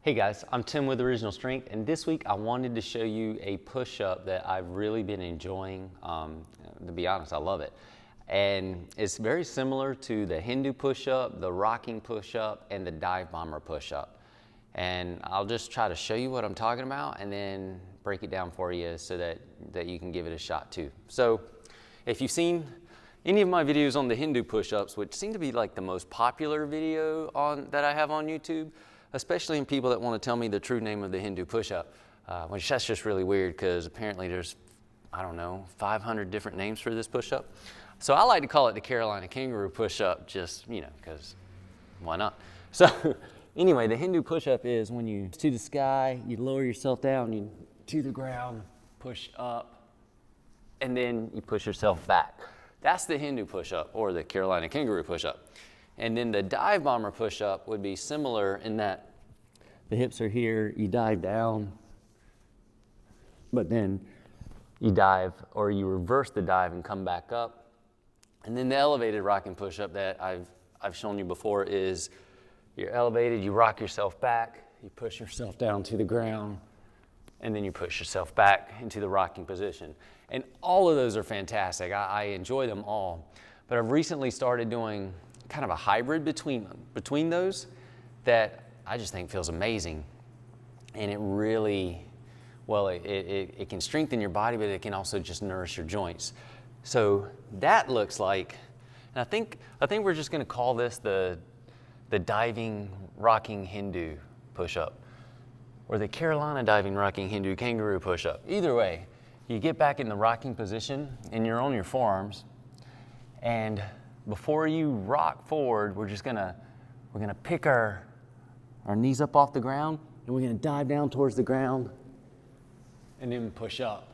Hey guys, I'm Tim with Original Strength, and this week I wanted to show you a push-up that I've really been enjoying. To be honest, I love it. And it's very similar to the Hindu push-up, the Rocking Push-up, and the Dive Bomber Push-up. And I'll just try to show you what I'm talking about and then break it down for you so that you can give it a shot too. So if you've seen any of my videos on the Hindu push-ups, which seem to be like the most popular video that I have on YouTube, especially in people that want to tell me the true name of the Hindu push-up, which that's just really weird because apparently there's, I don't know, 500 different names for this push-up. So I like to call it the Carolina kangaroo push-up just, because why not? So anyway, the Hindu push-up is when you to the sky, you lower yourself down, you to the ground, push up, and then you push yourself back. That's the Hindu push-up or the Carolina kangaroo push-up. And then the Dive Bomber Push-up would be similar in that the hips are here, you dive down, but then you dive or you reverse the dive and come back up. And then the elevated rocking push-up that I've shown you before is you're elevated, you rock yourself back, you push yourself down to the ground, and then you push yourself back into the rocking position. And all of those are fantastic. I enjoy them all. But I've recently started doing kind of a hybrid between those that I just think feels amazing. And it really, well, it can strengthen your body, but it can also just nourish your joints. So that looks like, and I think we're just gonna call this the diving rocking Hindu push-up or the Carolina diving rocking Hindu kangaroo push-up. Either way, you get back in the rocking position and you're on your forearms, and before you rock forward, we're gonna pick our knees up off the ground, and we're gonna dive down towards the ground and then push up.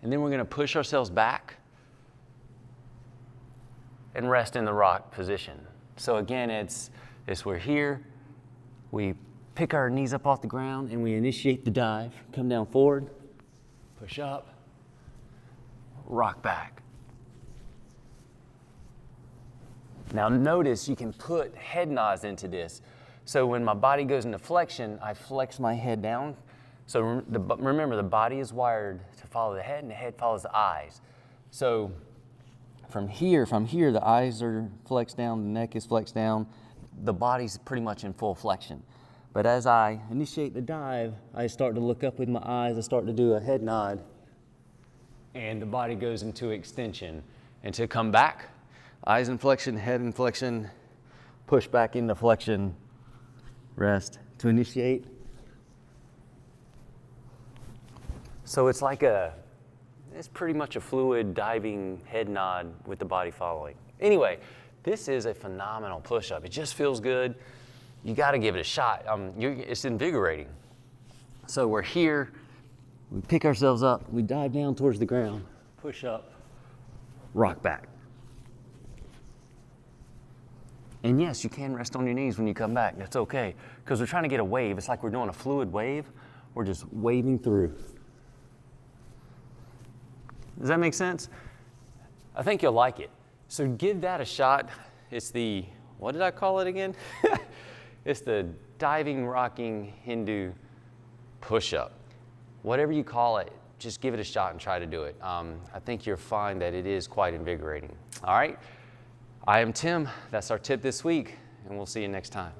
And then we're gonna push ourselves back and rest in the rock position. So again, it's we're here, we pick our knees up off the ground and we initiate the dive, come down forward, push up, rock back. Now notice you can put head nods into this. So when my body goes into flexion, I flex my head down. So remember, the body is wired to follow the head and the head follows the eyes. So from here, the eyes are flexed down, the neck is flexed down, the body's pretty much in full flexion. But as I initiate the dive, I start to look up with my eyes, I start to do a head nod, and the body goes into extension. And to come back, eyes in flexion, head in flexion, push back into flexion, rest to initiate. So it's pretty much a fluid diving head nod with the body following. Anyway, this is a phenomenal push-up. It just feels good. You gotta give it a shot. It's invigorating. So we're here, we pick ourselves up, we dive down towards the ground, push up, rock back. And yes, you can rest on your knees when you come back. That's okay, because we're trying to get a wave. It's like we're doing a fluid wave. We're just waving through. Does that make sense? I think you'll like it. So give that a shot. It's the, what did I call it again? It's the diving rocking Hindu push-up. Whatever you call it, just give it a shot and try to do it. I think you'll find that it is quite invigorating. All right. I am Tim. That's our tip this week, and we'll see you next time.